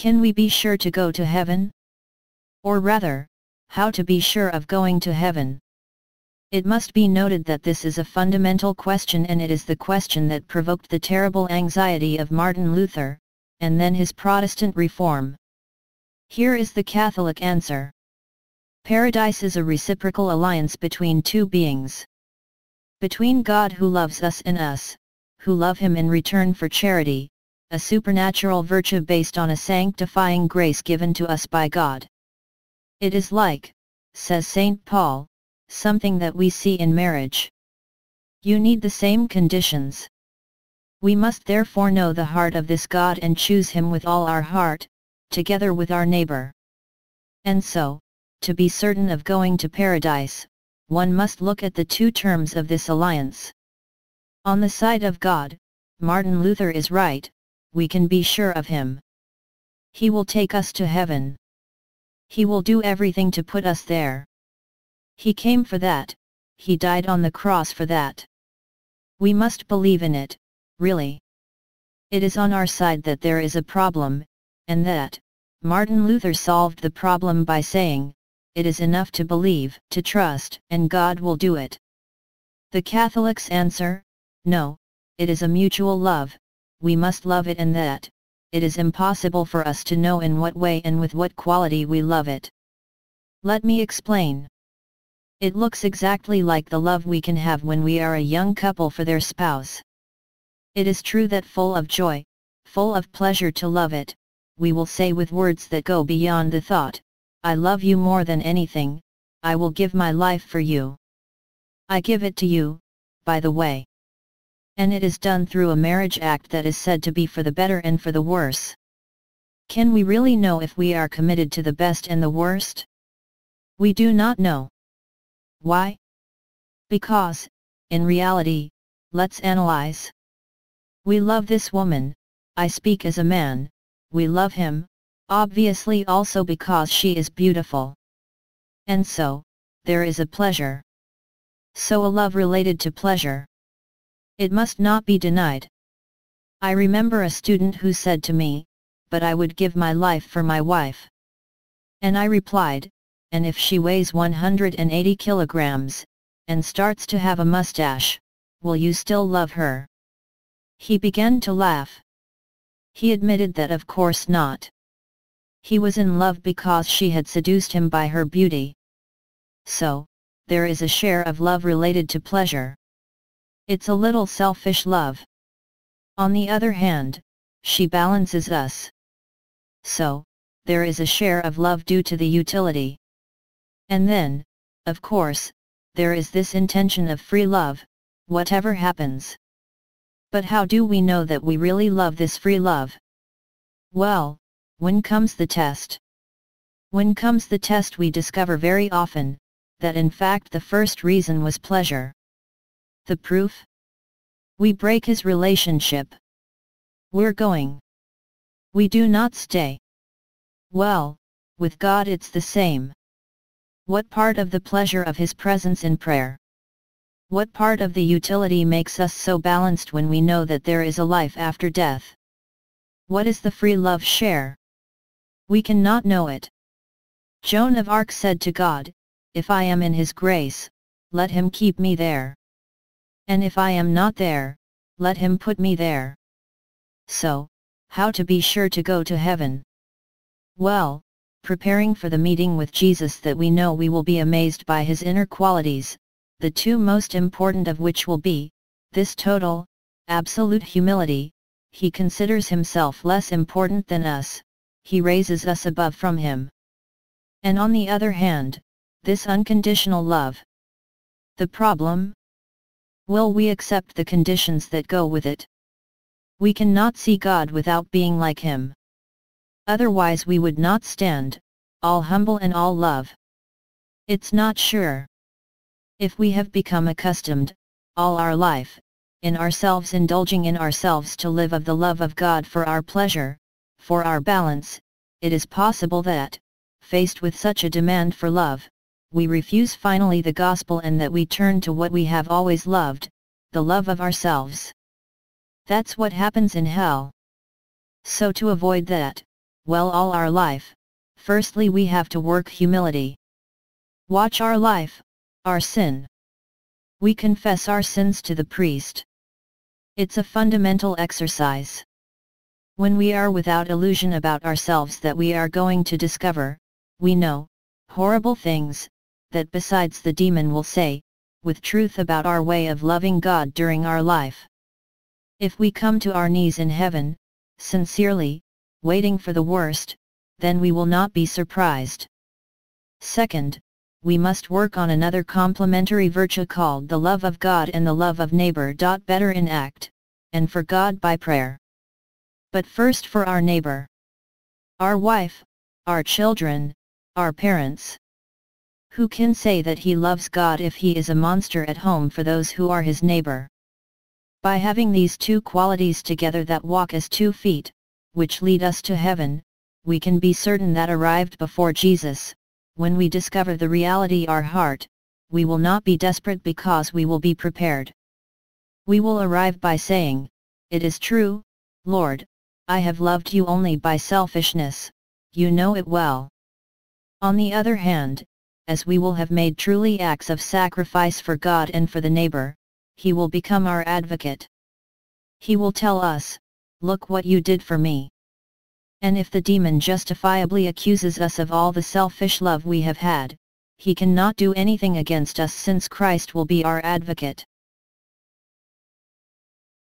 Can we be sure to go to heaven? Or rather, how to be sure of going to heaven? It must be noted that this is a fundamental question, and it is the question that provoked the terrible anxiety of Martin Luther, and then his Protestant reform. Here is the Catholic answer. Paradise is a reciprocal alliance between two beings. Between God who loves us and us, who love Him in return for charity, a supernatural virtue based on a sanctifying grace given to us by God. It is like, says St. Paul, something that we see in marriage. You need the same conditions. We must therefore know the heart of this God and choose Him with all our heart, together with our neighbor. And so, to be certain of going to paradise, one must look at the two terms of this alliance. On the side of God, Martin Luther is right, we can be sure of Him. He will take us to heaven. He will do everything to put us there. He came for that, He died on the cross for that. We must believe in it, really. It is on our side that there is a problem, and that, Martin Luther solved the problem by saying, it is enough to believe, to trust, and God will do it. The Catholics answer, no, it is a mutual love, we must love it, and that, it is impossible for us to know in what way and with what quality we love it. Let me explain. It looks exactly like the love we can have when we are a young couple for their spouse. It is true that full of joy, full of pleasure to love it, we will say with words that go beyond the thought, I love you more than anything, I will give my life for you. I give it to you, by the way. And it is done through a marriage act that is said to be for the better and for the worse. Can we really know if we are committed to the best and the worst? We do not know. Why? Because, in reality, let's analyze. We love this woman, I speak as a man, we love him, obviously also because she is beautiful. And so, there is a pleasure. So a love related to pleasure. It must not be denied. I remember a student who said to me, but I would give my life for my wife. And I replied, and if she weighs 180 kilograms, and starts to have a mustache, will you still love her? He began to laugh. He admitted that of course not. He was in love because she had seduced him by her beauty. So, there is a share of love related to pleasure. It's a little selfish love. On the other hand, she balances us. So, there is a share of love due to the utility. And then, of course, there is this intention of free love, whatever happens. But how do we know that we really love this free love? Well, when comes the test? When comes the test, we discover very often, that in fact the first reason was pleasure. The proof? We break his relationship. We're going. We do not stay. Well, with God it's the same. What part of the pleasure of His presence in prayer? What part of the utility makes us so balanced when we know that there is a life after death? What is the free love share? We cannot know it. Joan of Arc said to God, if I am in His grace, let Him keep me there. And if I am not there, let Him put me there. So, how to be sure to go to heaven? Well, preparing for the meeting with Jesus that we know we will be amazed by His inner qualities, the two most important of which will be, this total, absolute humility, He considers Himself less important than us, He raises us above from Him. And on the other hand, this unconditional love. The problem? Will we accept the conditions that go with it? We cannot see God without being like Him. Otherwise we would not stand, all humble and all love. It's not sure. If we have become accustomed, all our life, in ourselves indulging in ourselves to live of the love of God for our pleasure, for our balance, it is possible that, faced with such a demand for love, we refuse finally the gospel and that we turn to what we have always loved, the love of ourselves. That's what happens in hell. So to avoid that, well, all our life, firstly we have to work humility. Watch our life, our sin. We confess our sins to the priest. It's a fundamental exercise. When we are without illusion about ourselves that we are going to discover, we know, horrible things, that besides the demon will say, with truth about our way of loving God during our life. If we come to our knees in heaven, sincerely, waiting for the worst, then we will not be surprised. Second, we must work on another complementary virtue called the love of God and the love of neighbor. Better in act, and for God by prayer. But first for our neighbor. Our wife, our children, our parents. Who can say that he loves God if he is a monster at home for those who are his neighbor? By having these two qualities together that walk as 2 feet, which lead us to heaven, we can be certain that arrived before Jesus, when we discover the reality our heart, we will not be desperate because we will be prepared. We will arrive by saying, "It is true, Lord, I have loved you only by selfishness, you know it well." On the other hand, as we will have made truly acts of sacrifice for God and for the neighbor, he will become our advocate. He will tell us, "Look what you did for me." And if the demon justifiably accuses us of all the selfish love we have had, he cannot do anything against us since Christ will be our advocate.